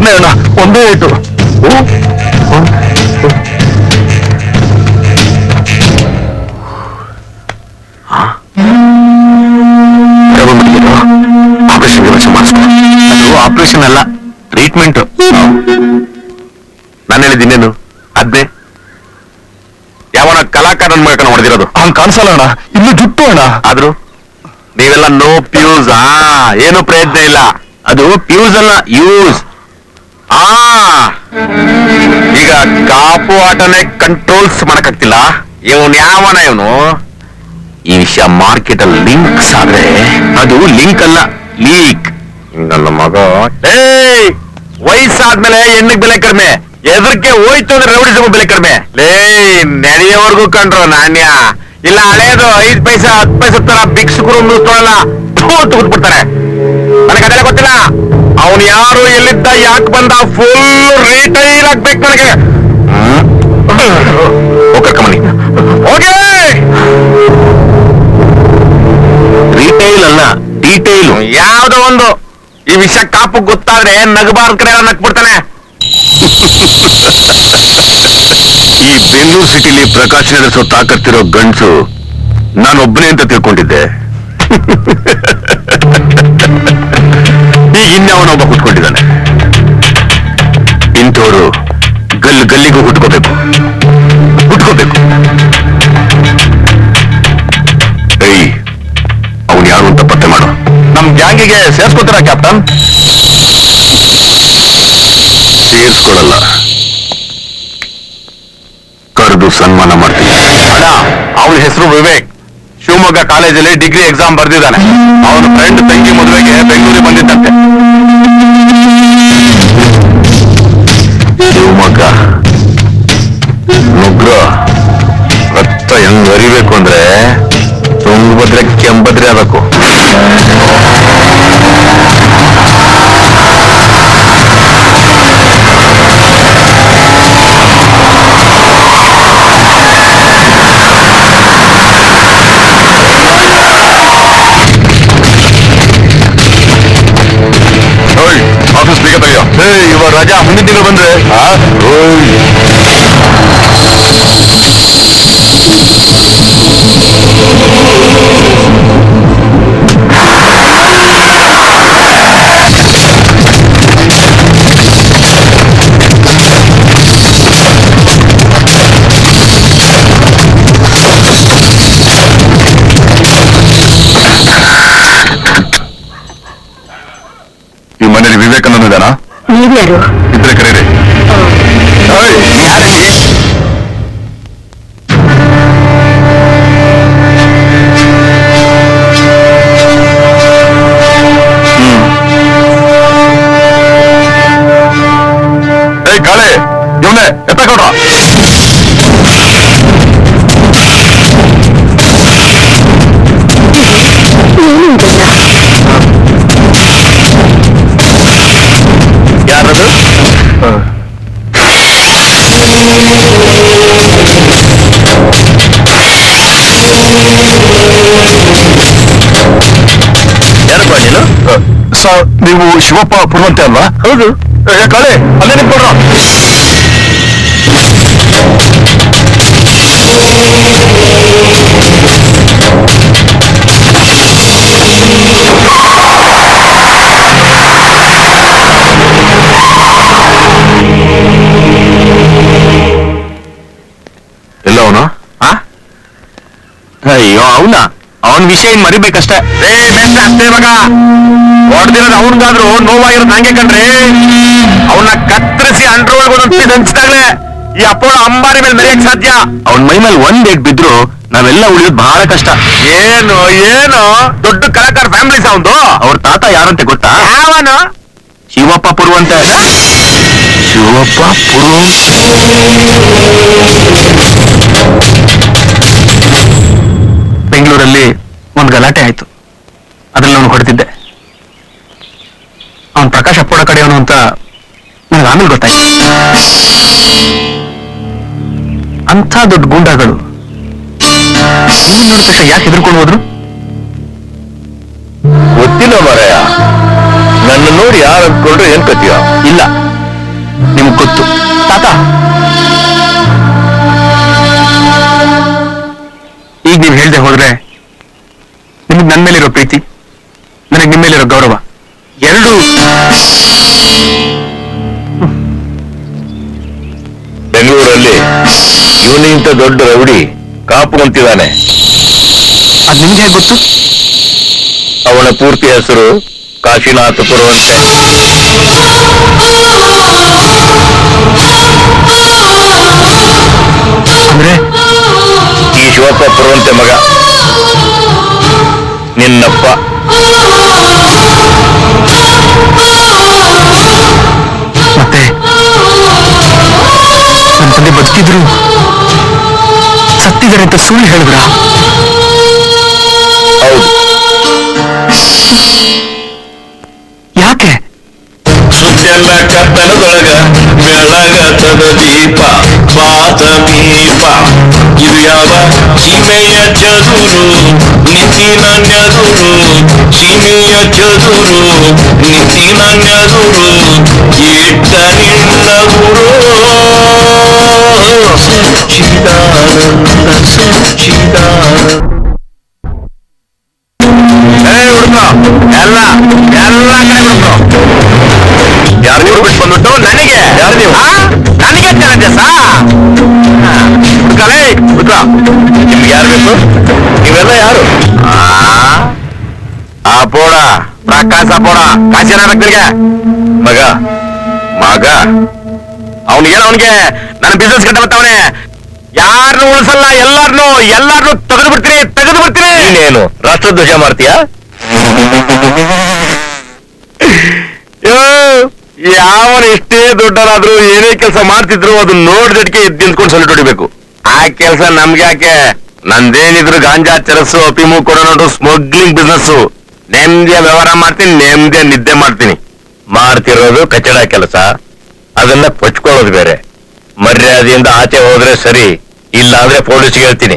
ಒಬ್ನೇ ಅಣ್ಣ, ಒಂದೇ ಏಟು. ಆಪರೇಷನ್ ಅದು ಆಪರೇಷನ್ ಅಲ್ಲ, ಟ್ರೀಟ್ಮೆಂಟ್. ನಾನು ಹೇಳಿದ್ದೀನೇನು ಅದ್ನೇ. ಯಾವನ ಕಲಾಕಾರನ್ ಮಾಡ್ಕೊಂಡು ಹೊಡೆದಿರೋದು ಅವ್ನು ಕಾಣಿಸಲ್ಲ ಅಣ್ಣ, ಇನ್ನು ಜುಟ್ಟು ಅಣ್ಣ. ಆದ್ರೂ ನೀವೆಲ್ಲ ನೋ ಪ್ಯೂಸ್. ಏನು ಪ್ರಯತ್ನ ಇಲ್ಲ. ಅದು ಪ್ಯೂಸ್ ಅಲ್ಲ, ಯೂಸ್. ಈಗ ಕಾಪು ಆಟನೇ ಕಂಟ್ರೋಲ್ಸ್ ಮಾಡಕ್ಕಾಗ್ತಿಲ್ಲ. ಇವನ್ ಯಾವನ ಇವನು? ಈ ವಿಷಯ ಮಾರ್ಕೆಟ್ ಅಲ್ಲಿ ಲಿಂಕ್ಸ್ ಆದ್ರೆ ಅದು ಲಿಂಕ್ ಅಲ್ಲ, ಲೀಕ್. ನನ್ನ ಮಗ ವಯಸ್ಸಾದ್ಮೇಲೆ ಹೆಣ್ಣಿಗೆ ಬೆಲೆ ಕಡಿಮೆ, ಎದಕ್ಕೆ ಹೋಯ್ತು ಅಂದ್ರೆ ರೌಡಿಸಮು ಬೆಲೆ ಕಡಿಮೆ. ನಡೆಯೋವರೆಗೂ ಕಂಡ್ರು ನಾಣ್ಯ ಇಲ್ಲ. ಹಳೇದು 5 ಪೈಸೆ 10 ಪೈಸೆ ತರ ಭಿಕ್ಷುಕರು ಮುಗಿಸ್ಕೊಳ್ಳಲ್ಲ, ಬಿಡ್ತಾರೆ. ನನಗೆ ಅದೆಲ್ಲ ಗೊತ್ತಿಲ್ಲ. ಅವನು ಯಾರು, ಎಲ್ಲಿದ್ದ, ಯಾಕೆ ಬಂದ, ಫುಲ್ ರಿಟೈಲ್ ಆಗ್ಬೇಕು ನನಗೆ. ಕರ್ಕಮನಿ ಓಕೆ. ರಿಟೈಲ್ ಅಲ್ಲ, ಡೀಟೈಲ್. ಯಾವ್ದೋ ಒಂದು ಈ ವಿಷಯ ಕಾಪು ಗೊತ್ತಾದ್ರೆ ನಗಬಾರ್ದ ಕಡೆ ನಕ್ಬಿಡ್ತಾನೆ. ಈ ಬೆಂಗಳೂರು ಸಿಟಿಲಿ ಪ್ರಕಾಶ್ ನಡೆಸೋ ತಾಕತ್ತಿರೋ ಗಂಡ್ಸು ನಾನೊಬ್ಬನೇ ಅಂತ ತಿಳ್ಕೊಂಡಿದ್ದೆ. ಈಗ ಇನ್ಯಾವನೊಬ್ಬ ಹುಟ್ಕೊಂಡಿದ್ದಾನೆ. ಇಂಥವ್ರು ಗಲ್ಲಿಗೂ ಹುಟ್ಕೋಬೇಕು. ಅವನು ಯಾರು ಅಂತ ಪತ್ತೆ ಮಾಡು. ನಮ್ ಗ್ಯಾಂಗಿಗೆ ಸೇರ್ಸ್ಕೊತೀರಾ ಕ್ಯಾಪ್ಟನ್? ಸೇರ್ಸ್ಕೊಡಲ್ಲ, ಕರೆದು ಸನ್ಮಾನ ಮಾಡ್ತೀನಿ. ಅಣ್ಣ, ಅವನ ಹೆಸರು ವಿವೇಕ್. ಶಿವಮೊಗ್ಗ ಕಾಲೇಜಲ್ಲಿ ಡಿಗ್ರಿ ಎಕ್ಸಾಮ್ ಬರ್ದಿದ್ದಾನೆ. ಅವನ ಫ್ರೆಂಡ್ ತಂಗಿ ಮದುವೆಗೆ ಬೆಂಗಳೂರಿಗೆ ಬಂದಿದ್ದಂತೆ. ಶಿವಮೊಗ್ಗ ನುಗ್ರ ರಕ್ತ ಹೆಂಗ್ ಅರಿಬೇಕು ಅಂದ್ರೆ ತುಂಗಭದ್ರೆ ಕೆಂಬದ್ರೆ ಆಗಬೇಕು. ಆಫೀಸ್ ಬೇಗ ತೆಗೆಯೋ. ಇವಾಗ ರಜಾ ಮುಂದಿನ ತಿಂಗಳು ಬಂದ್ರೆ ಈ ಮನೇಲಿ ವಿವೇಕಾನಂದ ಇದ್ದಾನ? ನೀವ್ಯಾರು? ಇದ್ರೆ ಕರೀರಿ. ಕಾಳೆ ಇವನೇ ಎತ್ತಕೊಡ್ರ. ಯಾರದು? ಯಾರಪ್ಪ ನೀನು? ಸರ್, ನೀವು ಶಿವಪ್ಪ ಪುರುವಂತೆ ಅಲ್ವಾ? ಹೌದು. ಕಾಳೆ ಅಲ್ಲೇ ನಿಂತ್ಕೊಡ್ರ. ಎಲ್ಲ ಅವನು? ಅಯ್ಯೋ ಅವನ ವಿಷಯ ಏನ್ ಮರಿಬೇಕಷ್ಟೇ. ಅಷ್ಟೇ ಮಗ. ಹೊಡೆದಿರೋದು ಅವನ್ಗಾದ್ರು ನೋವಾಗಿರೋದು ನಂಗೆ ಕಣ್ರಿ. ಅವನ್ನ ಕತ್ತರಿಸಿ ಅಂಡ್ರೊಳಗೆ ಹಂಚಿದಾಗ್ಲೆ ಈ ಅಪ್ಪೋಳ ಅಂಬಾರಿ ಮೇಲೆ ಮೆರೆಯಕ್ ಸಾಧ್ಯ. ಅವನ್ ಮೈ ಮೇಲೆ ಒಂದ್ ಏಟ್ ಬಿದ್ರು ನಾವೆಲ್ಲ ಉಳಿಯೋದು ಬಹಳ ಕಷ್ಟ. ಏನು ದೊಡ್ಡ ಕಲಾಕಾರ ಫ್ಯಾಮಿಲೀಸ್ ಅವಂದು. ಅವ್ರ ತಾತ ಯಾರಂತೆ ಗೊತ್ತಾ? ಯಾವನು? ಶಿವಪ್ಪ ಪುರುವಂತೆ. ಶಿವಪ್ಪ ಪುರು? ಬೆಂಗಳೂರಲ್ಲಿ ಒಂದು ಗಲಾಟೆ ಆಯ್ತು. ಅದ್ರಲ್ಲಿ ಅವನು ಹೊಡೆದಿದ್ದೆ. ಅವನ್ ಪ್ರಕಾಶ್ ಅಪ್ಪೋಳ ಕಡೆಯವನು ಅಂತ ನನಗೆ ಆಮೇಲೆ ಗೊತ್ತಾಯ್ತು. ಅಂಥ ದೊಡ್ಡ ಗೂಂಡಾಗಳು ನೋಡಿದ ತಕ್ಷಣ ಯಾಕೆ ಹೆದರ್ಕೊಂಡು ಹೋದ್ರು? ಗೊತ್ತಿಲ್ಲ ಮಾರಾಯ. ನನ್ನ ನೋಡಿ ಯಾರು ಅಂದ್ಕೊಂಡ್ರೆ ಏನ್ ಕತೀಯ? ಇಲ್ಲ, ನಿಮ್ಗೆ ಗೊತ್ತು. ತಾತ, ಈಗ ನೀವು ಹೇಳ್ದೆ ಹೋದ್ರೆ ನಿಮ್ಗೆ ನನ್ನ ಮೇಲಿರೋ ಪ್ರೀತಿ, ನನಗೆ ನಿಮ್ಮ ಮೇಲಿರೋ ಗೌರವ ಎರಡೂ ಬೆಂಗಳೂರಲ್ಲಿ ಇವನಿಗಿಂತ ದೊಡ್ಡ ರೌಡಿ ಕಾಪು ಅಂತಿದ್ದಾನೆ. ಅದು ನಿಮ್ಗೆ ಹೇಗೆ ಗೊತ್ತು? ಅವನ ಪೂರ್ತಿ ಹೆಸರು ಕಾಶಿನಾಥ ಪುರವಂತೆ. ಅಂದ್ರೆ ಈ ಶಿವಪ್ಪ ಪುರವಂತೆ ಮಗ ನಿನ್ನಪ್ಪ. ಮತ್ತೆ ನನ್ನ ತಂದೆ ಬದುಕಿದ್ರು ಸತ್ತಿದ್ದಾರೆ ಅಂತ ಸುಳ್ಳು ಹೇಳಿದ್ರ? ಹೌದು. ಯಾಕೆ? ಸುತ್ತೆಲ್ಲ ಕತ್ತಲದೊಳಗ ಬೆಳಗತದ ದೀಪ ಪಾತಮೀಪ. ಇದು ಯಾವ ಸೀಮೆಯ ಚದುರು ನಿಂತಿನ ನೆದುರು, ಸೀಮೆಯ ಚದುರು ನಿಂತಿನ ನೆದುರು, ಇಟ್ಟ ನಿನ್ನ ಗುರು ಸಚ್ಚಿದಾನಂದ ಸಚ್ಚಿದಾನಂದ. ಎಲ್ಲ ಎಲ್ಲ ಕಡೆ ಬಿಡ್ತು. ಯಾರು ನೀವು ಬಿಟ್ಟು ಬಂದ್ಬಿಟ್ಟು ನನಗೆ ಯಾರು ನೀವು? ನನಗೆ ಚಾಲೆಂಜಸ್ ನಿಮ್ಗೆ ಯಾರು ಬೇಕು? ನೀವೆಲ್ಲ ಯಾರು? ಅಪೋಡ ಪ್ರಕಾಶ ಅಪೋಡ ಕಾಶಿನಾಥನಿಗೆ ಮಗ ಮಗ. ಅವನಿಗೆ ನನ್ನ ಬಿಸ್ನೆಸ್ ಕಟ್ಟ ಬರ್ತಾವನೆ. ಯಾರನ್ನು ಉಳಿಸಲ್ಲ, ಎಲ್ಲಾರನ್ನು ತೆಗೆದು ಬಿಡ್ತೀನಿ. ನೀನೇನು ರಾಷ್ಟ್ರಧ್ವಜ ಮಾಡ್ತೀಯಾ? ಯಾವನು ಎಷ್ಟೇ ದೊಡ್ಡರಾದ್ರೂ ಏನೇ ಕೆಲಸ ಮಾಡ್ತಿದ್ರು ಅದು ನೋಡ್ದಕ್ಕೆ ಎದ್ದು ನಿಂತ್ಕೊಂಡು ಸೊಲ್ಟ್ ಹೊಡಿಬೇಕು. ಆ ಕೆಲಸ ನಮ್ಗೆ ಯಾಕೆ? ನಂದೇನಿದ್ರು ಗಾಂಜಾ, ಚರಸು, ಅಫೀಮು, ಕೊಡೋನು, ಸ್ಮಗ್ಲಿಂಗ್ ಬಿಸ್ನೆಸ್. ನೆಮ್ಮದಿಯ ವ್ಯವಹಾರ ಮಾಡ್ತೀನಿ, ನೆಮ್ಮದಿಯ ನಿದ್ದೆ ಮಾಡ್ತೀನಿ. ಮಾಡ್ತಿರೋದು ಕಚಡ ಕೆಲಸ, ಅದನ್ನ ಪಚ್ಕೊಳ್ಳೋದು ಬೇರೆ. ಮರ್ಯಾದೆಯಿಂದ ಆಚೆ ಹೋದ್ರೆ ಸರಿ, ಇಲ್ಲ ಅಂದ್ರೆ ಪೊಲೀಸ್ಗೆ ಹೇಳ್ತೀನಿ.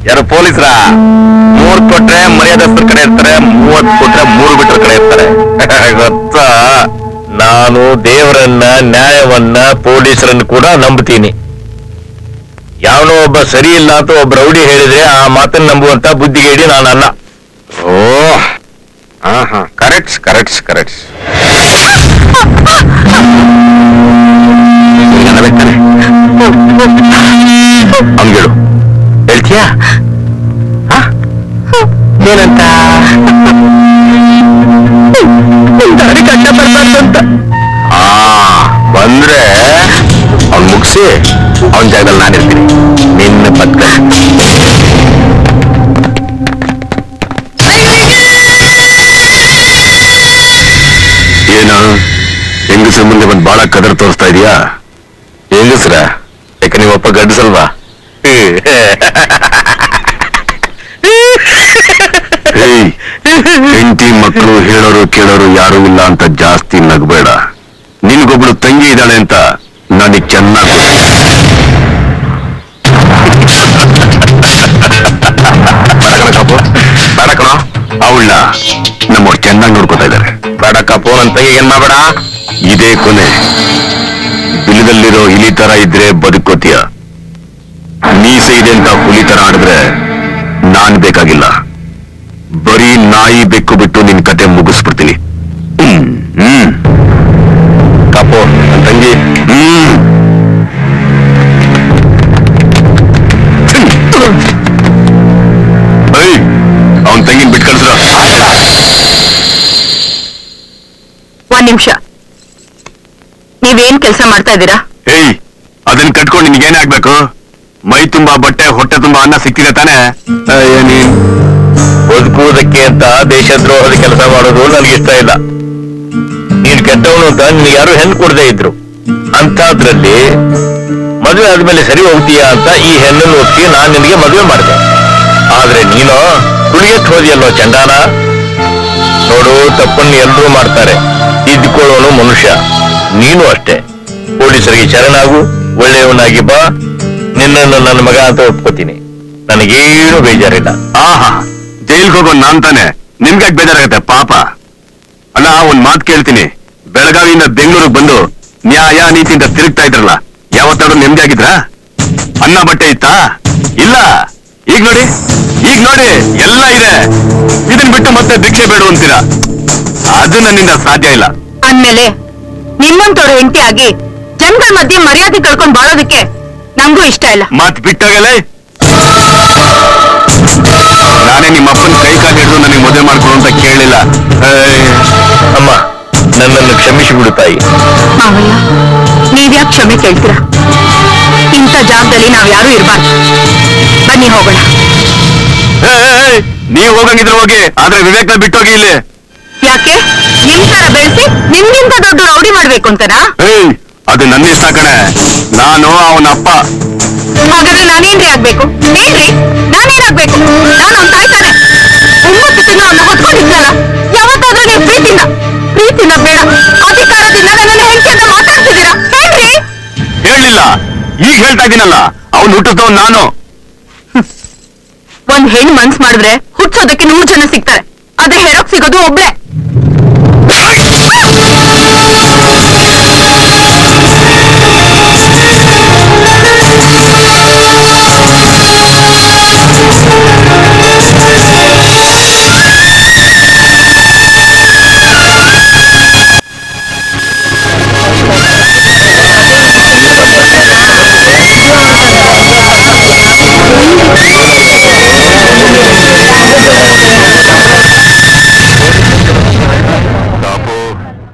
ಯಾರು ಪೊಲೀಸ್ರ? 3 ಕೊಟ್ರೆ ಮರ್ಯಾದಸ್ಥರ ಕಡೆ ಇರ್ತಾರೆ, 30 ಕೊಟ್ರೆ 3 ಬಿಟ್ರ ಕಡೆ ಇರ್ತಾರೆ. ಗೊತ್ತಾ? ನಾನು ದೇವರನ್ನ, ನ್ಯಾಯವನ್ನ, ಪೊಲೀಸರನ್ನು ಕೂಡ ನಂಬ್ತೀನಿ. ಯಾವನೋ ಒಬ್ಬ ಸರಿ ಇಲ್ಲ ಅಂತ ಒಬ್ಬ ರೌಡಿ ಹೇಳಿದ್ರೆ ಆ ಮಾತನ್ನ ನಂಬುವಂತ ಬುದ್ಧಿಗೇಡಿ ನಾನಲ್ಲ. ಓ ಕರೆಕ್ಟ್. ಅನ್ನಬೇಕಾನೆ ಅವನ್ಗೇಳು ಹೇಳ್ತೀಯಾ? ಏನಂತ? ಕಟ್ಟ ಬರ್ಬಾರ್ದಂತ. ಬಂದ್ರೆ ಅವ್ನ್ ಮುಗಿಸಿ ಅವನ ಜಾಗದಲ್ಲಿ ನಾನಿರ್ತೀನಿ. ನಿನ್ನ ಪಕ್ಕ ಏನು ಹೆಂಗಸ್ರ ಮುಂದೆ ಬಂದು ಬಾಳ ಕದರ್ ತೋರಿಸ್ತಾ ಇದೀಯಾ? ಹೆಂಗಸ್ರ ಯಾಕೆ ನೀವಪ್ಪ ಗಡ್ಸಲ್ವಾ? ಹೆಂಡತಿ ಮಕ್ಕಳು ಹೇಳೋರು ಕೇಳೋರು ಯಾರು ಇಲ್ಲ ಅಂತ ಜಾಸ್ತಿ ನಗಬೇಡ. ನಿನ್ಗೊಬ್ಳು ತಂಗಿ ಇದ್ದಾಳೆ ಅಂತ ನನಗೆ ಚೆನ್ನಾಗಿ ಬೇಡ ಕಣೋ. ಅವಳನ್ನ ನಮ್ಮವ್ರು ಚೆನ್ನಾಗಿ ನೋಡ್ಕೊತಾ ಇದ್ದಾರೆ. ಬೇಡ ಕಪ್ಪು, ನನ್ನ ತಂಗಿ ಏನ್ ಮಾಡಬೇಡ. ಇದೇ ಕೊನೆ. ಬಿಲದಲ್ಲಿರೋ ಇಲಿ ತರ ಇದ್ರೆ ಬದುಕೋತೀಯ. ಮೀಸೆ ಇದೆ ಅಂತ ಹುಲಿ ತರ ಆಡಿದ್ರೆ ನಾನ್ ಬೇಕಾಗಿಲ್ಲ. ಬರೀ ನಾಯಿ ಬೆಕ್ಕು ಬಿಟ್ಟು ನಿನ್ ಕತೆ ಮುಗಿಸ್ಬಿಡ್ತೀನಿ. ಕಪ್ಪು ನನ್ನ ತಂಗಿ. ಅವನ್ ತಂಗಿನ ಬಿಟ್ಟು ಕಳ್ಸ್ರ. ಒಂದ್ ನಿಮಿಷ, ನೀವೇನ್ ಕೆಲಸ ಮಾಡ್ತಾ ಇದ್ದೀರಾ? ಅದನ್ನ ಕಟ್ಕೊಂಡು ನಿನ್ಗೇನಾಗ್ಬೇಕು? ಮೈ ತುಂಬಾ ಬಟ್ಟೆ, ಹೊಟ್ಟೆ ತುಂಬಾ ಅನ್ನ ಸಿಕ್ತಿದೆ ತಾನೆ? ಬದುಕುವುದಕ್ಕೆ ಅಂತ ದೇಶದ್ರೋಹದ ಕೆಲಸ ಮಾಡೋದು ನನಗಿಷ್ಟ ಇಲ್ಲ. ನೀನ್ ಕೆಟ್ಟವನು ಅಂತ ನಿನ್ಗೆ ಯಾರು ಹೆಣ್ಣು ಕೊಡದೇ ಇದ್ರು. ಅಂಥದ್ರಲ್ಲಿ ಮದುವೆ ಆದ್ಮೇಲೆ ಸರಿ ಹೋಗ್ತೀಯಾ ಅಂತ ಈ ಹೆಣ್ಣನ್ನು ಒಪ್ಪಿಸಿ ನಾನ್ ನಿನಗೆ ಮದುವೆ ಮಾಡಿದೆ. ಆದ್ರೆ ನೀನು ಕುಳಿಯತ್ ಹೋದಿಯಲ್ಲೋ ಚಂಡಾಲ. ನೋಡು, ತಪ್ಪನ್ನು ಎಲ್ಲರೂ ಮಾಡ್ತಾರೆ, ತಿದ್ದುಕೊಳ್ಳೋನು ಮನುಷ್ಯ. ನೀನು ಅಷ್ಟೇ. ಪೊಲೀಸರಿಗೆ ಶರಣಾಗು, ಒಳ್ಳೆಯವನಾಗಿ ಬಾ. ನಿನ್ನನ್ನು ನನ್ನ ಮಗ ಅಂತ ಒಪ್ಕೋತೀನಿ. ನನಗೇನು ಬೇಜಾರಿಲ್ಲ. ಜೈಲ್ಗೆ ಹೋಗೋ ನಾನ್ ತಾನೆ, ನಿಮ್ಗೆ ಬೇಜಾರಾಗತ್ತೆ ಪಾಪ. ಅಲ್ಲ, ಒಂದ್ ಮಾತು ಕೇಳ್ತೀನಿ, ಬೆಳಗಾವಿಯಿಂದ ಬೆಂಗಳೂರಿಗೆ ಬಂದು ನ್ಯಾಯ ನೀತಿಯಿಂದ ತಿರುಗ್ತಾ ಇದ್ರಲ್ಲ, ಯಾವತ್ತಾದ್ರೂ ನೆಮ್ಮದಿ ಆಗಿದ್ರ? ಅನ್ನ ಬಟ್ಟೆ ಇತ್ತಾ? ಇಲ್ಲ. ಈಗ ನೋಡಿ ಎಲ್ಲ ಇದೆ. ಇದನ್ ಬಿಟ್ಟು ಮತ್ತೆ ಭಿಕ್ಷೆ ಬೇಡು ಅಂತೀರಾ? ಅದು ನನ್ನಿಂದ ಸಾಧ್ಯ ಇಲ್ಲ. ಅಂದ್ಮೇಲೆ ನಿಮ್ಮಂತವ್ರ ಹೆಂಡತಿ ಆಗಿ ಜನಗಳ ಮಧ್ಯೆ ಮರ್ಯಾದೆ ಕಳ್ಕೊಂಡ್ ಬಾಳೋದಕ್ಕೆ ನಂಗೂ ಇಷ್ಟ ಇಲ್ಲ. ಮಾತ್ ಬಿಟ್ಟಾಗಲೇ ನಾನೇ ನಿಮ್ಮ ಅಪ್ಪನ ಕೈ ಕಾಲು ಹಿಡಿದು ನನಗೆ ಮದುವೆ ಮಾಡ್ಕೊಡು ಅಂತ ಕೇಳಲಿಲ್ಲ. ಅಮ್ಮ, ನನ್ನನ್ನು ಕ್ಷಮಿಸಿ ಬಿಡು ತಾಯಿ. ಮಾವಯ್ಯ, ನೀವ್ಯಾಕೆ ಕ್ಷಮೆ ಕೇಳ್ತೀರಾ? ಇಂಥ ಜಾಗದಲ್ಲಿ ನಾವ್ ಯಾರು ಇರ್ಬಾರ್ದು. ಬನ್ನಿ ಹೋಗೋಣ. ನೀವ್ ಹೋಗಂಗಿದ್ರೆ ಹೋಗಿ, ಆದ್ರೆ ವಿವೇಕ ಬಿಟ್ಟೋಗಿ ಇಲ್ಲಿ. ಯಾಕೆ? ನಿಮ್ ತರ ಬೆಳೆಸಿ ನಿಮ್ಗಿಂತ ದೊಡ್ಡ ರೌಡಿ ಮಾಡ್ಬೇಕು ಅಂತನಾ? ಅದು ನನ್ನ ಇಷ್ಟ ಕಣೆ. ನಾನು ಅವನ ಅಪ್ಪ. ಹಾಗಾದ್ರೆ ನಾನೇನ್ರಿ ಆಗ್ಬೇಕು? ಹೇಳ್ರಿ, ನಾನೇನಾಗ್ಬೇಕು? ನಾನು ಅವ್ನ ತಾಯ್ತಾನೆ. 9 ತಿಂಗಳು ಅವನ್ನ ಹೊತ್ಕೊಂಡಿದ್ನಲ್ಲ, ಯಾವತ್ತಾದ್ರೂ ನೀವು ಪ್ರೀತಿನ ಬೇಡ ಅಧಿಕಾರದಿಂದ ನನ್ನನ್ನು ಹೆಂಡತಿ ಅಂತ ಮಾತಾಡ್ತಿದ್ದೀರಾ? ಹೇಳ್ರಿ. ಹೇಳಿಲ್ಲ, ಈಗ ಹೇಳ್ತಾ ಇದೀನಲ್ಲ. ಅವ್ನು ಹುಟ್ಟುತ್ತವ್ ನಾನು. ಒಂದ್ ಹೆಣ್ಣು ಮನ್ಸ್ ಮಾಡಿದ್ರೆ ಹುಟ್ಸೋದಕ್ಕೆ 100 ಜನ ಸಿಗ್ತಾರೆ, ಆದ್ರೆ ಹೆರೋಕ್ ಸಿಗೋದು ಒಬ್ಳೆ.